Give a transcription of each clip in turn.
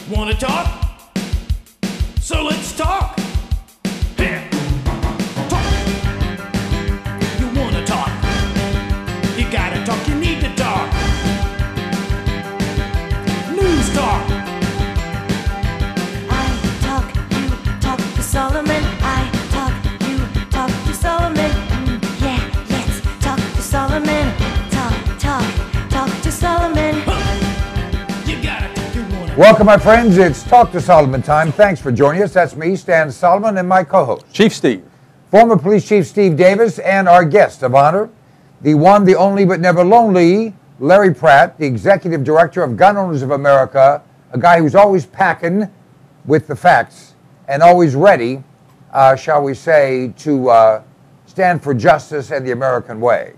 Wanna talk? So let's talk. Here. Talk. You wanna talk? You gotta talk, you need to talk. News talk. I talk, you talk to Solomon. I talk, you talk to Solomon. Yeah, let's talk to Solomon. Talk to Solomon. You gotta talk, you wanna. Welcome, my friends. It's Talk to Solomon time. Thanks for joining us. That's me, Stan Solomon, and my co-host, Chief Steve. former Police Chief Steve Davis, and our guest of honor, the one, the only, but never lonely, Larry Pratt, the Executive Director of Gun Owners of America, a guy who's always packing with the facts and always ready, shall we say, to stand for justice and the American way.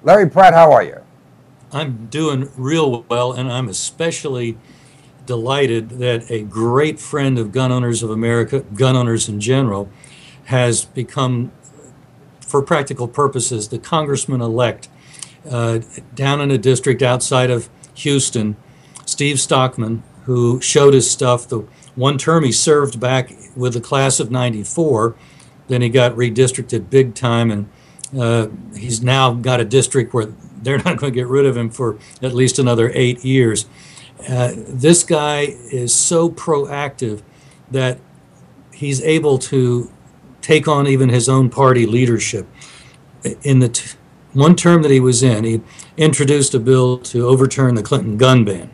Larry Pratt, how are you? I'm doing real well, and I'm especially delighted that a great friend of Gun Owners of America, gun owners in general, has become, for practical purposes, the congressman-elect down in a district outside of Houston, Steve Stockman, who showed his stuff. The one term he served back with the class of '94, then he got redistricted big time, and he's now got a district where they're not going to get rid of him for at least another 8 years. This guy is so proactive that he's able to take on even his own party leadership. In the one term that he was in, he introduced a bill to overturn the Clinton gun ban.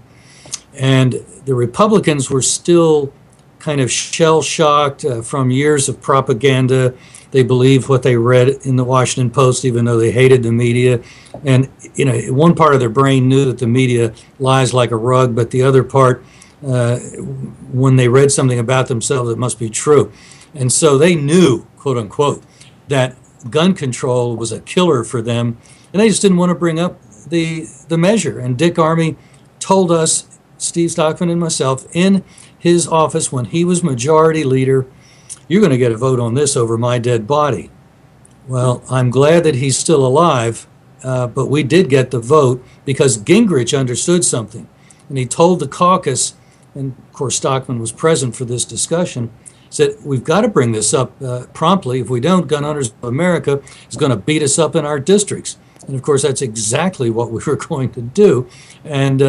And the Republicans were still kind of shell-shocked from years of propaganda. They believed what they read in the Washington Post, even though they hated the media. And, you know, one part of their brain knew that the media lies like a rug, but the other part, when they read something about themselves, it must be true. And so they knew, quote unquote, that gun control was a killer for them, and they just didn't want to bring up the measure. And Dick Armey told us, Steve Stockman and myself, in his office when he was majority leader, you're going to get a vote on this over my dead body. Well, I'm glad that he's still alive, but we did get the vote because Gingrich understood something. And he told the caucus, and of course Stockman was present for this discussion, said, we've got to bring this up promptly. If we don't, Gun Owners of America is going to beat us up in our districts. And of course, that's exactly what we were going to do. And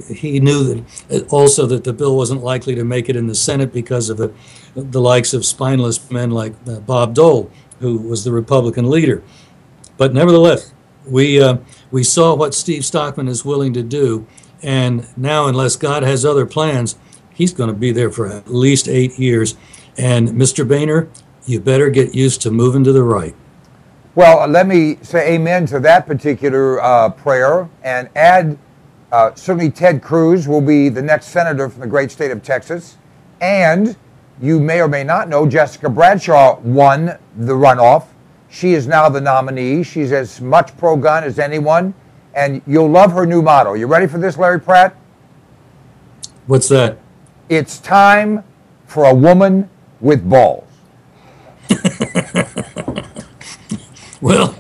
he knew that also that the bill wasn't likely to make it in the Senate because of the likes of spineless men like Bob Dole, who was the Republican leader. But nevertheless, we saw what Steve Stockman is willing to do. And now, unless God has other plans, he's going to be there for at least 8 years. And Mr. Boehner, you better get used to moving to the right. Well, let me say amen to that particular prayer and add, certainly Ted Cruz will be the next senator from the great state of Texas. And you may or may not know, Jessica Bradshaw won the runoff. She is now the nominee. She's as much pro-gun as anyone. And you'll love her new motto. You ready for this, Larry Pratt? What's that? It's time for a woman with balls. Well,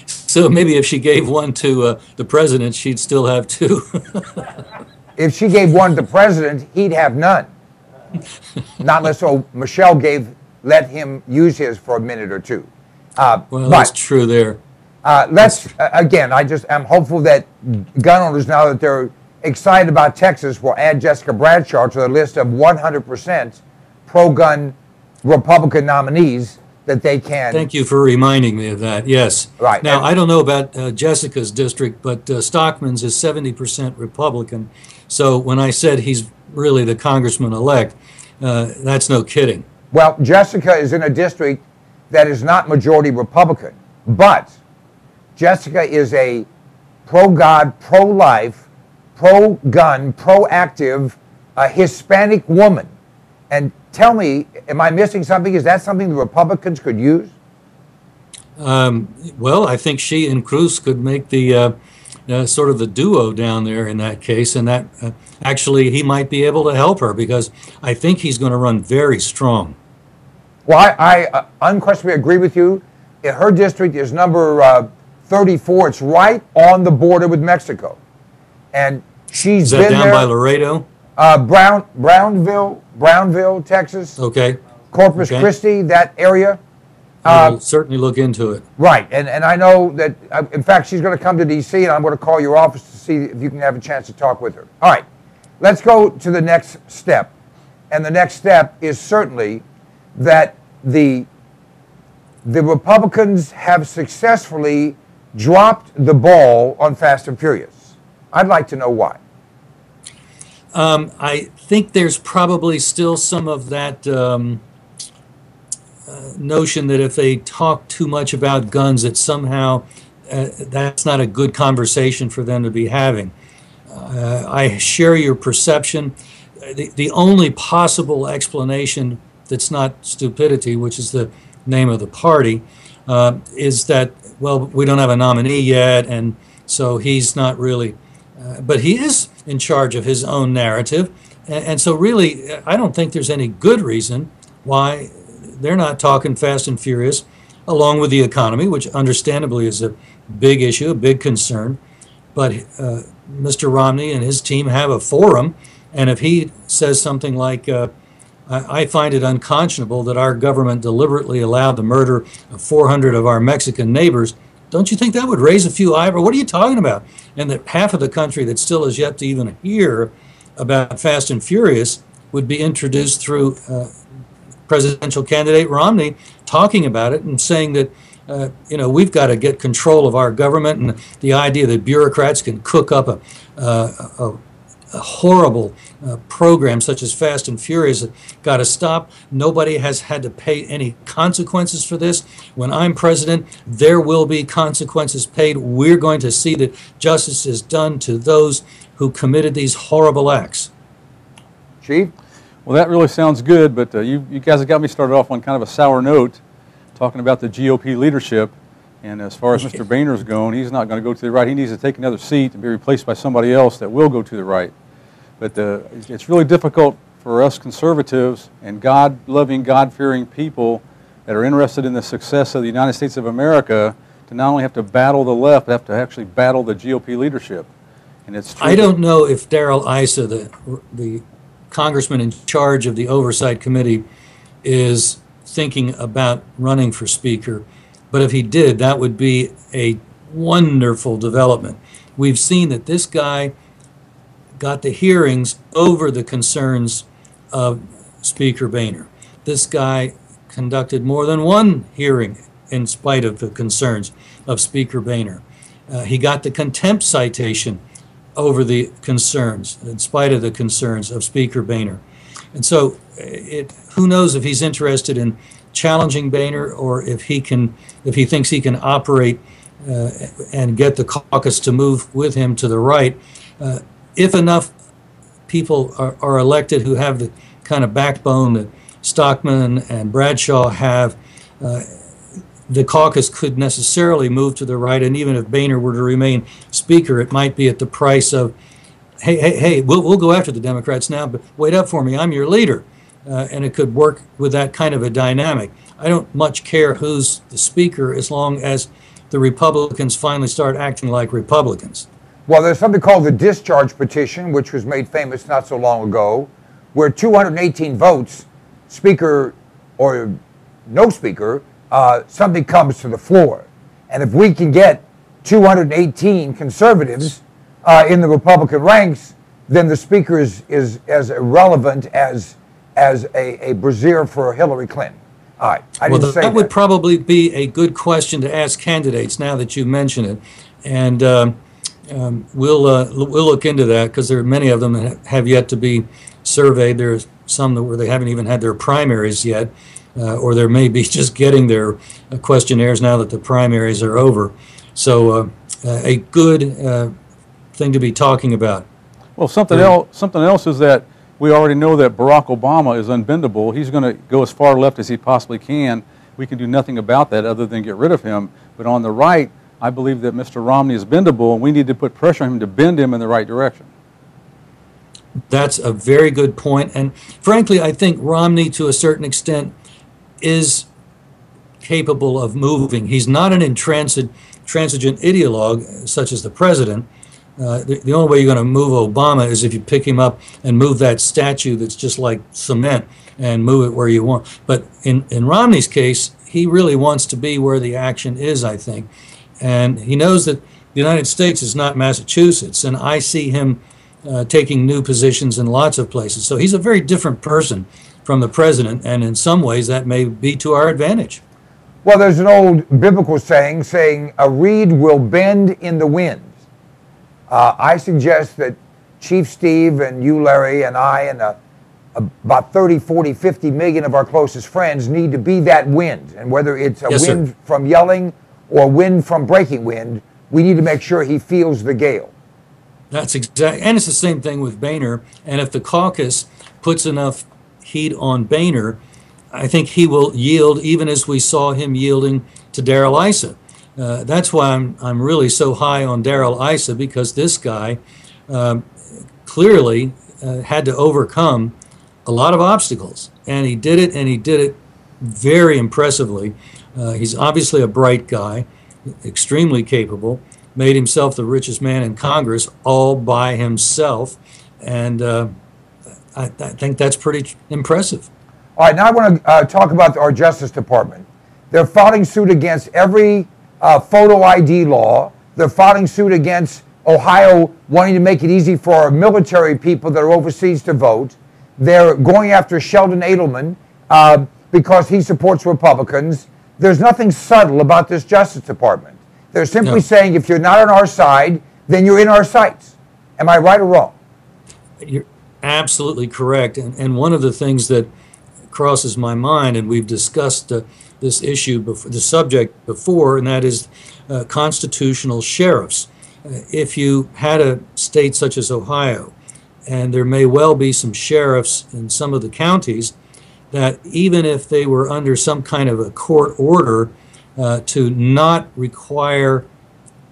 so maybe if she gave one to the president, she'd still have two. If she gave one to the president, he'd have none. Not unless Michelle let him use his for a minute or two. Well, that's true there. I'm hopeful that gun owners, now that they're excited about Texas, will add Jessica Bradshaw to the list of 100% pro-gun Republican nominees that they can. Thank you for reminding me of that. Yes. Right. Now, I don't know about Jessica's district, but Stockman's is 70% Republican. So when I said he's really the congressman-elect, that's no kidding. Well, Jessica is in a district that is not majority Republican, but Jessica is a pro-God, pro-life, pro-gun, proactive Hispanic woman. And tell me, am I missing something? Is that something the Republicans could use? Well, I think she and Cruz could make the sort of the duo down there in that case, and that actually he might be able to help her because I think he's going to run very strong. Well, I unquestionably agree with you. Her district is number 34. It's right on the border with Mexico. And she's been there. Is that down there. by Laredo? Brownville, Texas. Okay. Corpus Okay. Christi, that area. I'll certainly look into it. Right, and I know that, in fact, she's going to come to D.C., and I'm going to call your office to see if you can have a chance to talk with her. All right, let's go to the next step. And the next step is certainly that the Republicans have successfully dropped the ball on Fast and Furious. I'd like to know why. I think there's probably still some of that notion that if they talk too much about guns, that somehow that's not a good conversation for them to be having. I share your perception. The only possible explanation that's not stupidity, which is the name of the party, is that, well, we don't have a nominee yet, and so he's not really, but he is in charge of his own narrative. And so really, I don't think there's any good reason why they're not talking Fast and Furious, along with the economy, which understandably is a big issue, a big concern. But Mr. Romney and his team have a forum, and if he says something like, I find it unconscionable that our government deliberately allowed the murder of 400 of our Mexican neighbors, don't you think that would raise a few eyebrows? What are you talking about? And that half of the country that still has yet to even hear about Fast and Furious would be introduced through presidential candidate Romney talking about it and saying that, we've got to get control of our government, and the idea that bureaucrats can cook up a horrible program such as Fast and Furious got to stop. Nobody has had to pay any consequences for this. When I'm president, there will be consequences paid. We're going to see that justice is done to those who committed these horrible acts. Chief? Well, that really sounds good, but you guys have got me started off on kind of a sour note, talking about the GOP leadership. And as far as Mr. Boehner's going, he's not going to go to the right. He needs to take another seat and be replaced by somebody else that will go to the right. But it's really difficult for us conservatives and God-loving, God-fearing people that are interested in the success of the United States of America to not only have to battle the left, but have to actually battle the GOP leadership. And it's true. I don't know if Darrell Issa, the congressman in charge of the Oversight Committee, is thinking about running for Speaker, but if he did, that would be a wonderful development. We've seen that this guy got the hearings over the concerns of Speaker Boehner. This guy conducted more than one hearing in spite of the concerns of Speaker Boehner. He got the contempt citation over the concerns, in spite of the concerns of Speaker Boehner. And so who knows if he's interested in challenging Boehner, or if he thinks he can operate and get the caucus to move with him to the right. If enough people are elected who have the kind of backbone that Stockman and Bradshaw have, the caucus could necessarily move to the right, and even if Boehner were to remain Speaker, it might be at the price of, hey, we'll go after the Democrats now, but wait up for me, I'm your leader. And it could work with that kind of a dynamic. I don't much care who's the Speaker as long as the Republicans finally start acting like Republicans. Well, there's something called the discharge petition, which was made famous not so long ago, where 218 votes, Speaker or no Speaker, something comes to the floor. And if we can get 218 conservatives in the Republican ranks, then the Speaker is as irrelevant as a brassiere for Hillary Clinton. All right, I didn't say that. That would probably be a good question to ask candidates now that you mention it. And we'll look into that, because there are many of them that have yet to be surveyed. There's some where they haven't even had their primaries yet, or they may be just getting their questionnaires now that the primaries are over. So a good thing to be talking about. Well, something else is that we already know that Barack Obama is unbendable. He's going to go as far left as he possibly can. We can do nothing about that other than get rid of him. But on the right, I believe that Mr. Romney is bendable, and we need to put pressure on him to bend him in the right direction. That's a very good point. And frankly, I think Romney, to a certain extent, is capable of moving. He's not an intransigent ideologue, such as the president, The only way you're going to move Obama is if you pick him up and move that statue that's just like cement and move it where you want. But in Romney's case, he really wants to be where the action is, I think. And he knows that the United States is not Massachusetts, and I see him taking new positions in lots of places. So he's a very different person from the president, and in some ways that may be to our advantage. Well, there's an old biblical saying a reed will bend in the wind. I suggest that Chief Steve and you, Larry, and I, and about 30, 40, 50 million of our closest friends need to be that wind. And whether it's a wind from yelling or wind from breaking wind, we need to make sure he feels the gale. That's exactly, and it's the same thing with Boehner. And if the caucus puts enough heat on Boehner, I think he will yield, even as we saw him yielding to Darrell Issa. That's why I'm really so high on Darrell Issa, because this guy clearly had to overcome a lot of obstacles, and he did it, and he did it very impressively. He's obviously a bright guy, extremely capable, made himself the richest man in Congress all by himself, and I think that's pretty impressive. All right, now I want to talk about our Justice Department. They're filing suit against every photo ID law. They're filing suit against Ohio wanting to make it easy for our military people that are overseas to vote. They're going after Sheldon Adelman because he supports Republicans. There's nothing subtle about this Justice Department. They're simply saying if you're not on our side, then you're in our sights. Am I right or wrong? You're absolutely correct. And one of the things that crosses my mind, and we've discussed this issue, the subject before, and that is constitutional sheriffs. If you had a state such as Ohio, and there may well be some sheriffs in some of the counties that even if they were under some kind of a court order to not require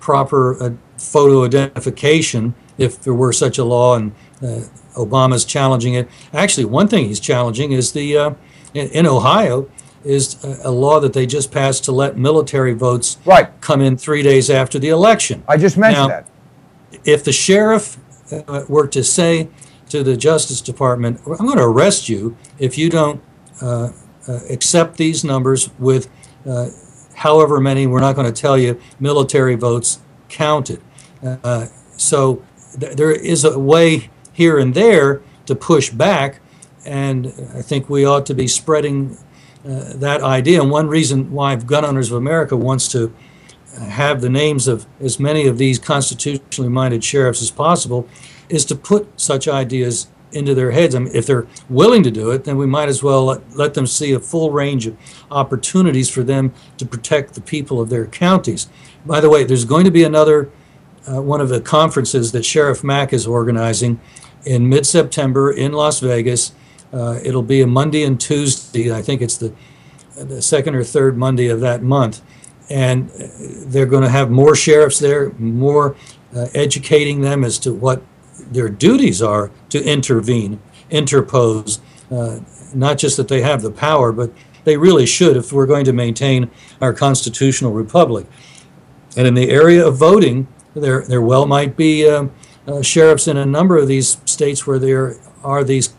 proper photo identification, if there were such a law, and Obama's challenging it. Actually, one thing he's challenging is in Ohio is a law that they just passed to let military votes come in 3 days after the election. I just mentioned that. If the sheriff were to say to the Justice Department, I'm going to arrest you if you don't accept these numbers with however many, we're not going to tell you, military votes counted. So there is a way here and there to push back, and I think we ought to be spreading that idea. And one reason why Gun Owners of America wants to have the names of as many of these constitutionally minded sheriffs as possible is to put such ideas into their heads. I mean, if they're willing to do it, then we might as well let them see a full range of opportunities for them to protect the people of their counties. By the way, there's going to be another one of the conferences that Sheriff Mack is organizing in mid-September in Las Vegas. It'll be a Monday and Tuesday. I think it's the second or third Monday of that month. And they're going to have more sheriffs there, more educating them as to what their duties are to intervene, interpose, not just that they have the power, but they really should if we're going to maintain our constitutional republic. And in the area of voting, there well might be sheriffs in a number of these states where there are these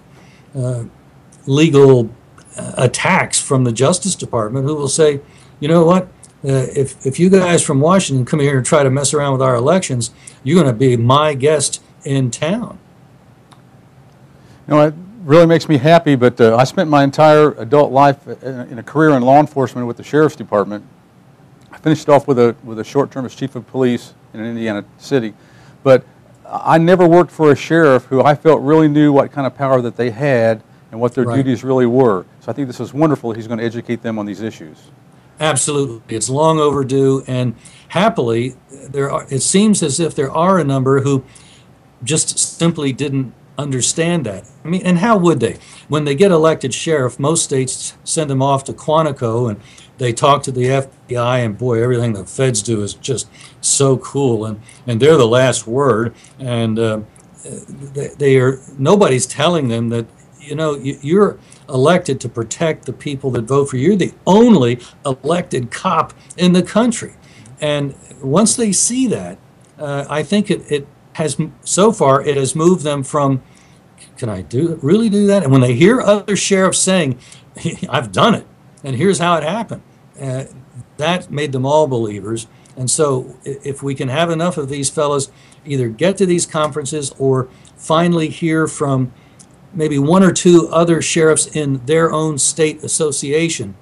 legal attacks from the Justice Department who will say, you know what, if you guys from Washington come here and try to mess around with our elections, you're going to be my guest in town. You know, it really makes me happy, but I spent my entire adult life in a career in law enforcement with the Sheriff's Department. I finished off with a short term as chief of police in an Indiana city, but I never worked for a sheriff who I felt really knew what kind of power that they had and what their duties really were. So I think this is wonderful that he's going to educate them on these issues. Absolutely. It's long overdue, and happily, it seems as if there are a number who just simply didn't understand that. I mean, and how would they? When they get elected sheriff, most states send them off to Quantico, and they talk to the FBI, and boy, everything the feds do is just so cool, and they're the last word, and nobody's telling them that, you know, you're elected to protect the people that vote for you. You're the only elected cop in the country. And once they see that, I think it has so far it has moved them from, can I really do that? And when they hear other sheriffs saying, I've done it, and here's how it happened, that made them all believers. And so if we can have enough of these fellows either get to these conferences or finally hear from maybe one or two other sheriffs in their own state association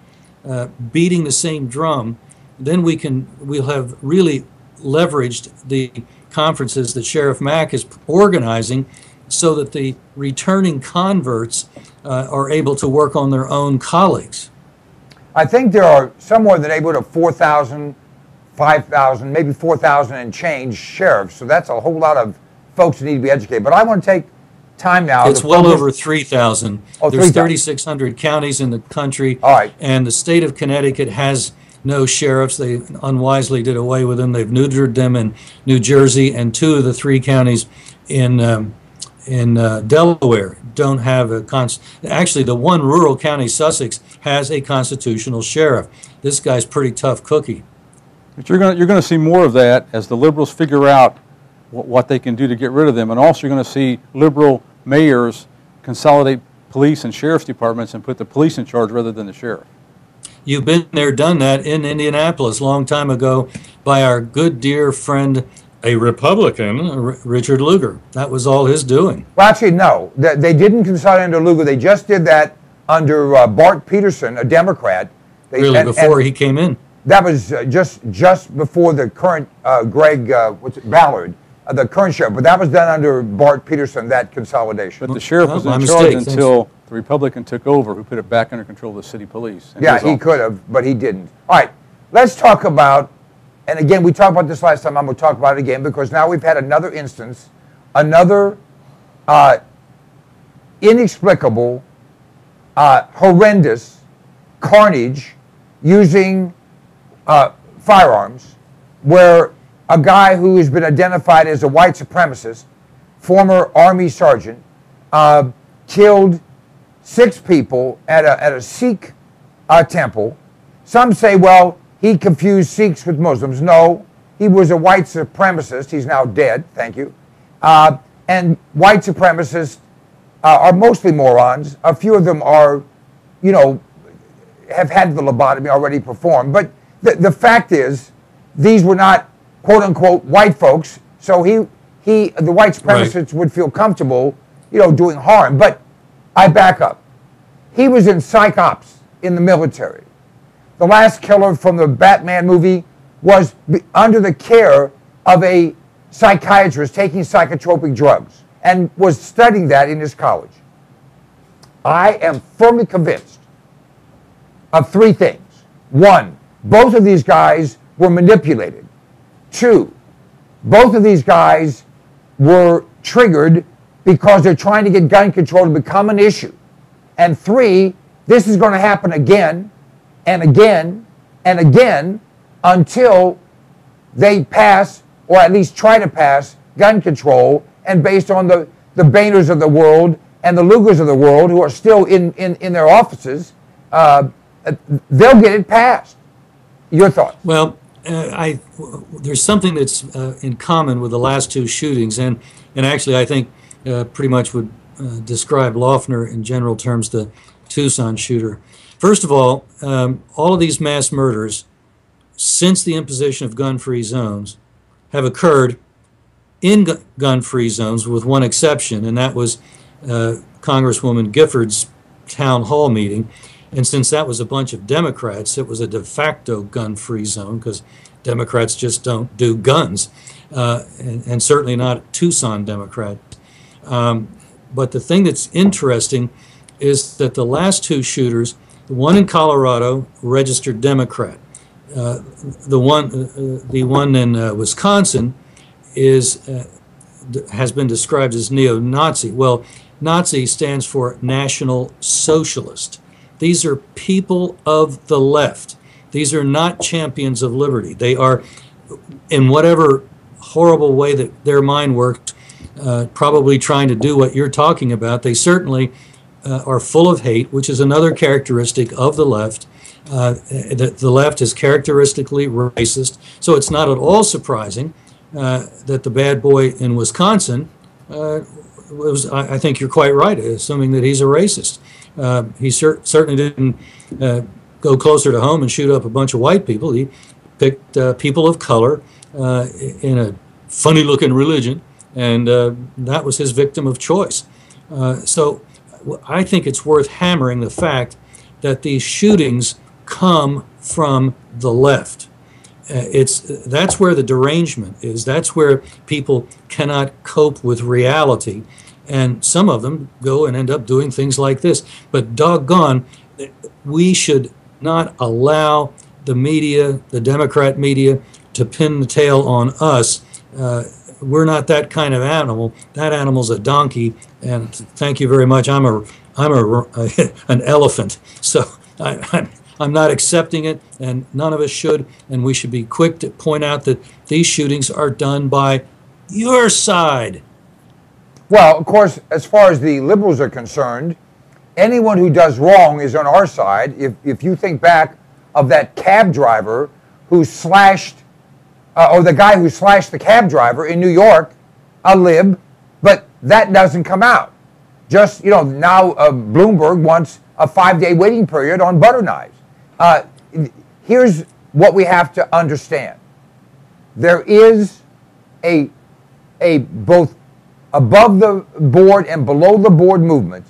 beating the same drum, then we'll have really leveraged the conferences that Sheriff Mack is organizing so that the returning converts are able to work on their own colleagues. I think there are somewhere in the neighborhood of 4,000, 5,000, maybe 4,000 and change sheriffs. So that's a whole lot of folks that need to be educated. But I want to take time now. It's well over 3,000. There's 3,600 counties in the country. All right. And the state of Connecticut has no sheriffs. They unwisely did away with them. They've neutered them in New Jersey, and 2 of the 3 counties in Delaware don't have a actually the one rural county, Sussex, has a constitutional sheriff. This guy's pretty tough cookie. But you're going to see more of that as the liberals figure out what they can do to get rid of them, and also you're going to see liberal mayors consolidate police and sheriff's departments and put the police in charge rather than the sheriff. You've been there, done that in Indianapolis a long time ago by our good dear friend, a Republican, Richard Lugar. That was all his doing. Well, actually, no. They didn't consolidate under Lugar. They just did that under Bart Peterson, a Democrat. Before he came in. That was just before the current Greg Ballard, the current sheriff. But that was done under Bart Peterson, that consolidation. But the sheriff was in charge until the Republican took over, who put it back under control of the city police. Yeah, he could have, but he didn't. All right, let's talk about, and again, we talked about this last time. I'm going to talk about it again because now we've had another instance, another inexplicable, horrendous carnage using firearms, where a guy who has been identified as a white supremacist, former Army sergeant, killed 6 people at a Sikh temple. Some say, well, he confused Sikhs with Muslims. No, he was a white supremacist. He's now dead, thank you. And white supremacists are mostly morons. A few of them are, have had the lobotomy already performed. But the fact is, these were not quote unquote white folks. So the white supremacists would feel comfortable, doing harm. But I back up. He was in psych ops in the military. The last killer from the Batman movie was under the care of a psychiatrist taking psychotropic drugs and was studying that in his college. I am firmly convinced of 3 things. 1, both of these guys were manipulated. 2, both of these guys were triggered because they're trying to get gun control to become an issue. And 3, this is going to happen again and again and again until they pass, or at least try to pass, gun control. And based on the Boehners of the world and the Lugars of the world who are still in their offices, they'll get it passed. Your thoughts? Well, there's something that's in common with the last 2 shootings, and actually I think pretty much would describe Loeffner in general terms, the Tucson shooter. First of all of these mass murders since the imposition of gun-free zones have occurred in gun-free zones with one exception, and that was Congresswoman Gifford's town hall meeting. And since that was a bunch of Democrats, it was a de facto gun-free zone because Democrats just don't do guns, and certainly not Tucson Democrats. But the thing that's interesting is that the last 2 shooters, the one in Colorado, registered Democrat. The one in Wisconsin has been described as neo-Nazi. Well, Nazi stands for National Socialist. These are people of the left. These are not champions of liberty. They are, in whatever horrible way that their mind works, probably trying to do what you're talking about. They certainly are full of hate, which is another characteristic of the left. The left is characteristically racist, so it's not at all surprising that the bad boy in Wisconsin I think you're quite right, assuming that he's a racist. He certainly didn't go closer to home and shoot up a bunch of white people. He picked people of color in a funny-looking religion, and that was his victim of choice. So I think it's worth hammering the fact that these shootings come from the left. That's where the derangement is. That's where people cannot cope with reality. And some of them go and end up doing things like this. But doggone, we should not allow the media, the Democrat media, to pin the tail on us. We're not that kind of animal. That animal's a donkey. And thank you very much. I'm an elephant. So I'm not accepting it, and none of us should, and we should be quick to point out that these shootings are done by your side. Well, of course, as far as the liberals are concerned, anyone who does wrong is on our side. If you think back of that cab driver who slashed, or the guy who slashed the cab driver in New York, a lib, but that doesn't come out. Just, now Bloomberg wants a 5-day waiting period on butter knives. Here's what we have to understand. There is a both above the board and below the board movement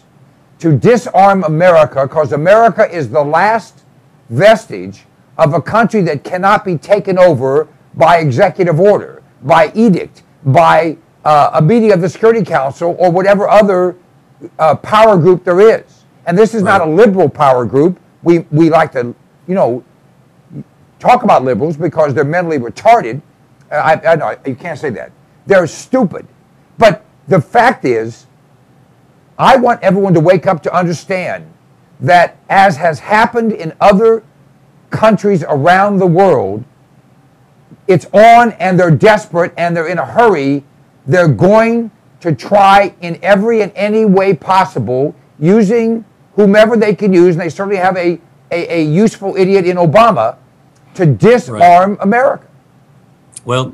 to disarm America, because America is the last vestige of a country that cannot be taken over by executive order, by edict, by a meeting of the Security Council, or whatever other power group there is. And this is not a liberal power group. We like to, talk about liberals because they're mentally retarded. I know you can't say that. They're stupid. But the fact is, I want everyone to wake up to understand that, as has happened in other countries around the world, it's on, and they're desperate, and they're in a hurry. They're going to try in every and any way possible, using whomever they can use, and they certainly have a useful idiot in Obama, to disarm America. Well,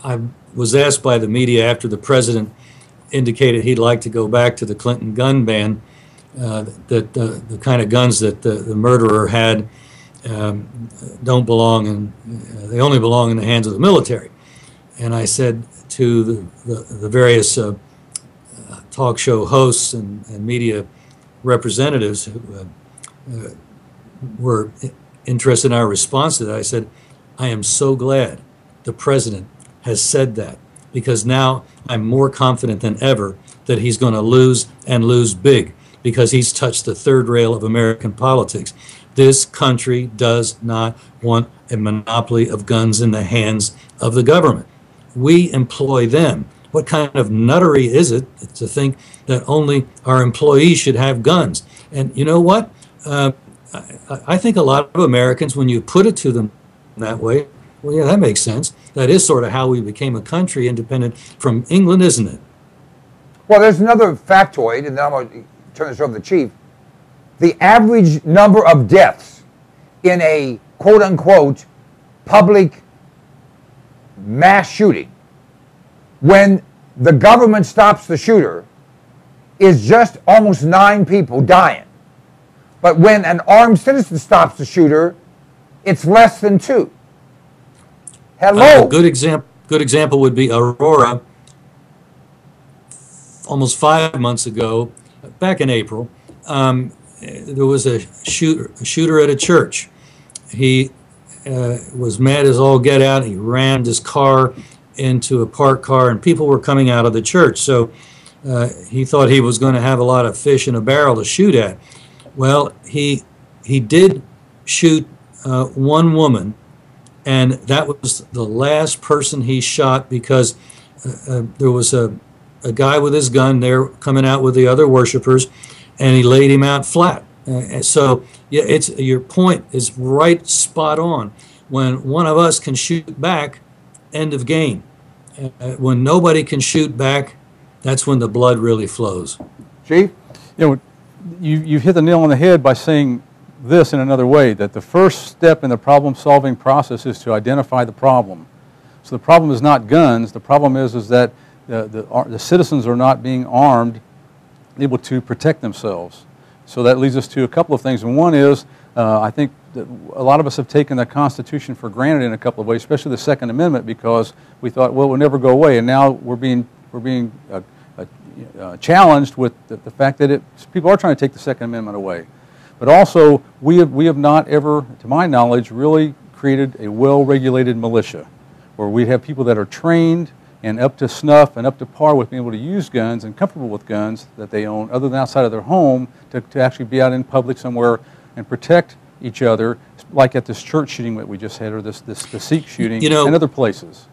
I was asked by the media after the president indicated he'd like to go back to the Clinton gun ban, that the kind of guns that the murderer had don't belong in, they only belong in the hands of the military. And I said to the various talk show hosts and media representatives who were interested in our response to that, I said, I am so glad the president has said that, because now I'm more confident than ever that he's going to lose, and lose big, because he's touched the third rail of American politics. This country does not want a monopoly of guns in the hands of the government. We employ them. What kind of nuttery is it to think that only our employees should have guns? And you know what? I think a lot of Americans, when you put it to them that way, well, yeah, that makes sense. That is sort of how we became a country independent from England, isn't it? Well, there's another factoid, and then I'm going to turn this over to the chief. The average number of deaths in a quote-unquote public mass shooting, when the government stops the shooter, is just almost 9 people dying. But when an armed citizen stops the shooter, it's less than 2. Hello. A good example would be Aurora. Almost 5 months ago, back in April, there was a shooter at a church. He was mad as all get out. He rammed his car into a parked car, and people were coming out of the church. So he thought he was going to have a lot of fish in a barrel to shoot at. Well, he did shoot one woman, and that was the last person he shot, because there was a guy with his gun there coming out with the other worshipers, and he laid him out flat. So yeah, your point is right, spot on. When one of us can shoot back, end of game. When nobody can shoot back, that's when the blood really flows. Chief? You've hit the nail on the head by saying this in another way, that the first step in the problem-solving process is to identify the problem. So the problem is not guns. The problem is that the citizens are not being armed, able to protect themselves. So that leads us to a couple of things. And one is, I think that a lot of us have taken the Constitution for granted in a couple of ways, especially the Second Amendment, because we thought, well, it will never go away. And now we're being challenged with the fact that people are trying to take the Second Amendment away. But also, we have not ever, to my knowledge, really created a well-regulated militia, where we have people that are trained and up to snuff and up to par with being able to use guns and comfortable with guns that they own, other than outside of their home, to actually be out in public somewhere and protect each other, like at this church shooting that we just had, or the Sikh shooting, and other places.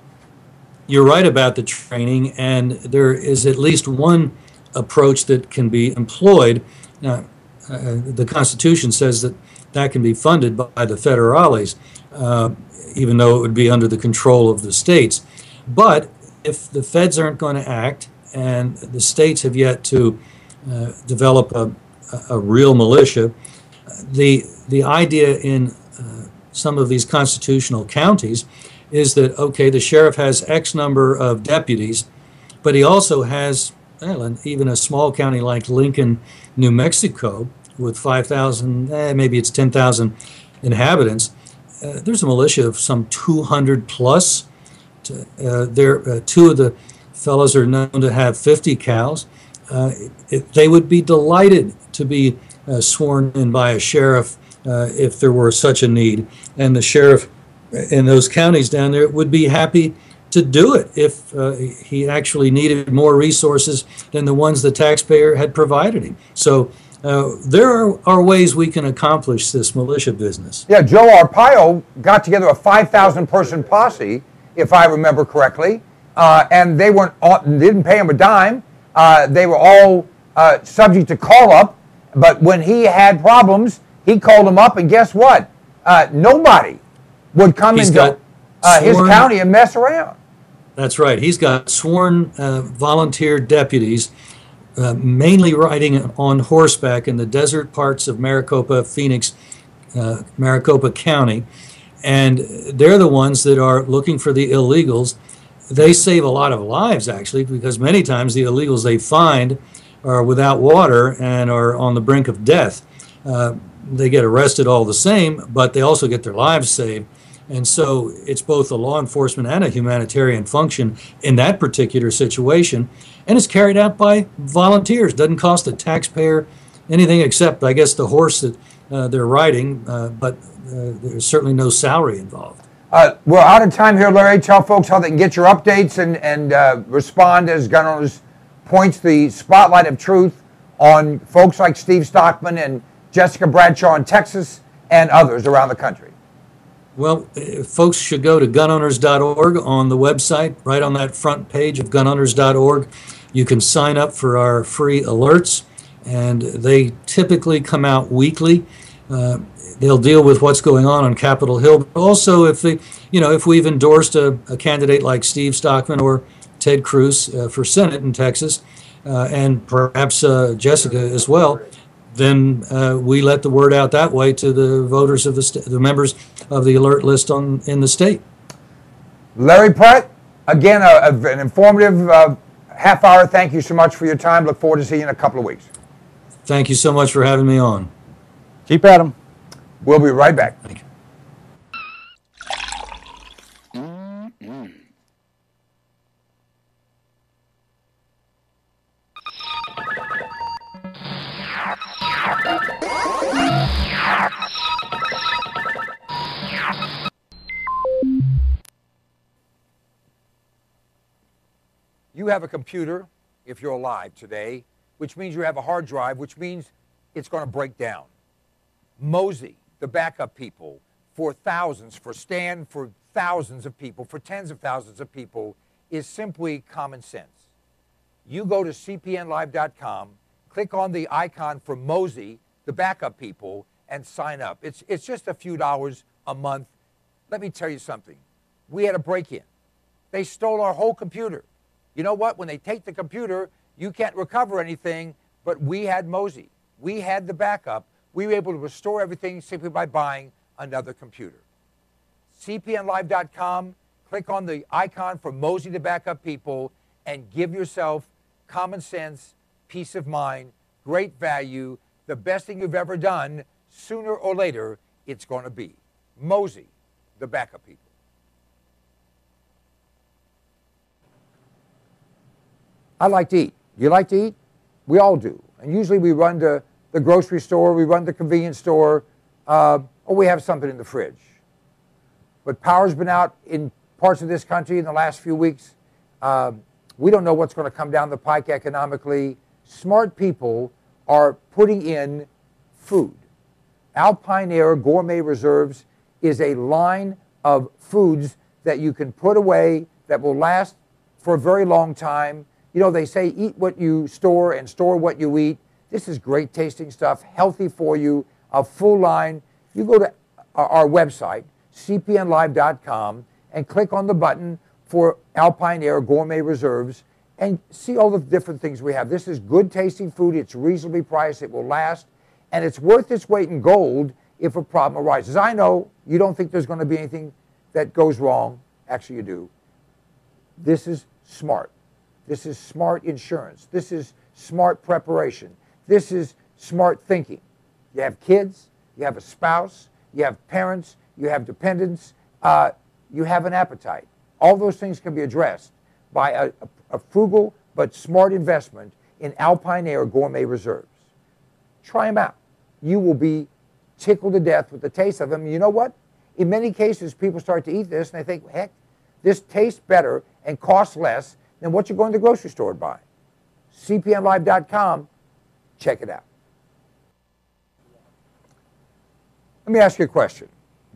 You're right about the training, and there is at least one approach that can be employed. The Constitution says that can be funded by the federales, even though it would be under the control of the states. But if the feds aren't going to act, and the states have yet to develop a real militia, the idea in some of these constitutional counties is that, okay, the sheriff has X number of deputies, but he also has, well, even a small county like Lincoln, New Mexico, with 5,000, maybe it's 10,000 inhabitants, there's a militia of some 200 plus. Two of the fellows are known to have 50 cows. They would be delighted to be sworn in by a sheriff if there were such a need, and the sheriff in those counties down there would be happy to do it if he actually needed more resources than the ones the taxpayer had provided him. So there are ways we can accomplish this militia business. Yeah, Joe Arpaio got together a 5,000-person posse, if I remember correctly, and they didn't pay him a dime. They were all subject to call up, but when he had problems, he called them up, and guess what? Nobody would come into his county and mess around. That's right. He's got sworn volunteer deputies, mainly riding on horseback in the desert parts of Maricopa, Phoenix, Maricopa County, and they're the ones that are looking for the illegals. They save a lot of lives, actually, because many times the illegals they find are without water and are on the brink of death. They get arrested all the same, but they also get their lives saved. And so it's both a law enforcement and a humanitarian function in that particular situation. And it's carried out by volunteers. Doesn't cost the taxpayer anything except, I guess, the horse that they're riding, but there's certainly no salary involved. We're out of time here, Larry. Tell folks how they can get your updates and respond as Gun Owners points the spotlight of truth on folks like Steve Stockman and Jessica Bradshaw in Texas and others around the country. Well, folks should go to gunowners.org on the website. Right on that front page of gunowners.org, you can sign up for our free alerts, and they typically come out weekly. They'll deal with what's going on Capitol Hill. But also, if we've endorsed a candidate like Steve Stockman or Ted Cruz for Senate in Texas, and perhaps Jessica as well, then we let the word out that way to the voters of the members of the alert list in the state. Larry Pratt, again, an informative half hour. Thank you so much for your time. Look forward to seeing you in a couple of weeks. Thank you so much for having me on. Keep at 'em. We'll be right back. Thank you. You have a computer, if you're alive today, which means you have a hard drive, which means it's going to break down. Mozy, the backup people, for thousands, for Stan, for thousands of people, for tens of thousands of people, is simply common sense. You go to cpnlive.com, click on the icon for Mozy, the backup people, and sign up. It's just a few dollars a month. Let me tell you something. We had a break-in. They stole our whole computer. You know what? When they take the computer, you can't recover anything, but we had Mozy. We had the backup. We were able to restore everything simply by buying another computer. cpnlive.com, click click on the icon for Mosi to Backup People and give yourself common sense, peace of mind, great value, the best thing you've ever done. Sooner or later, it's going to be. Mosi, the Backup People. I like to eat. You like to eat? We all do. And usually we run to the grocery store, we run to the convenience store, or we have something in the fridge. But power's been out in parts of this country in the last few weeks. We don't know what's going to come down the pike economically. Smart people are putting in food. Alpine Air Gourmet Reserves is a line of foods that you can put away that will last for a very long time. You know, they say eat what you store and store what you eat. This is great tasting stuff, healthy for you, a full line. You go to our website, cpnlive.com, and click on the button for Alpine Air Gourmet Reserves and see all the different things we have. This is good tasting food. It's reasonably priced. It will last. And it's worth its weight in gold if a problem arises. I know you don't think there's going to be anything that goes wrong. Actually, you do. This is smart. This is smart insurance. This is smart preparation. This is smart thinking. You have kids, you have a spouse, you have parents, you have dependents, you have an appetite. All those things can be addressed by a frugal but smart investment in Alpine Air Gourmet Reserves. Try them out. You will be tickled to death with the taste of them. You know what? In many cases, people start to eat this and they think, heck, this tastes better and costs less than what you're going to the grocery store to buy. cpnlive.com, check it out. Let me ask you a question.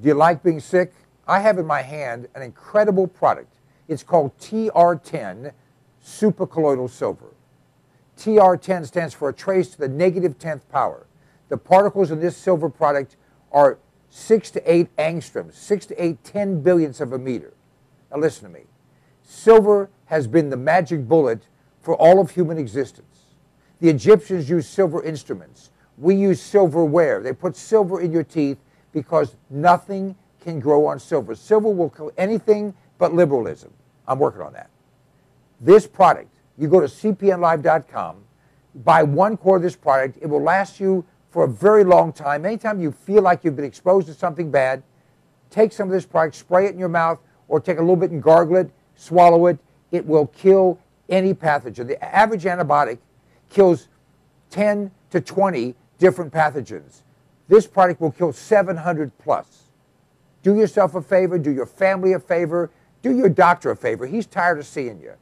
Do you like being sick? I have in my hand an incredible product. It's called TR10 Supercolloidal Silver. TR10 stands for a trace to the negative 10th power. The particles in this silver product are 6 to 8 angstroms, 6 to 8 10 billionths of a meter. Now listen to me. Silver has been the magic bullet for all of human existence. The Egyptians used silver instruments. We use silverware. They put silver in your teeth because nothing can grow on silver. Silver will kill anything but liberalism. I'm working on that. This product, you go to cpnlive.com, buy 1 quart of this product. It will last you for a very long time. Anytime you feel like you've been exposed to something bad, take some of this product, spray it in your mouth, or take a little bit and gargle it, swallow it. It will kill any pathogen. The average antibiotic kills 10 to 20 different pathogens. This product will kill 700 plus. Do yourself a favor, do your family a favor, do your doctor a favor. He's tired of seeing you.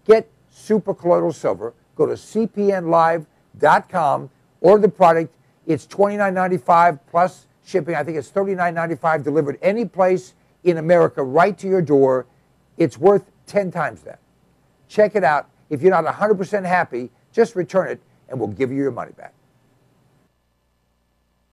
Get Supercolloidal Silver. Go to cpnlive.com, order the product. It's $29.95 plus shipping. I think it's $39.95 delivered any place in America right to your door. It's worth 10 times that. Check it out. If you're not 100% happy, just return it and we'll give you your money back.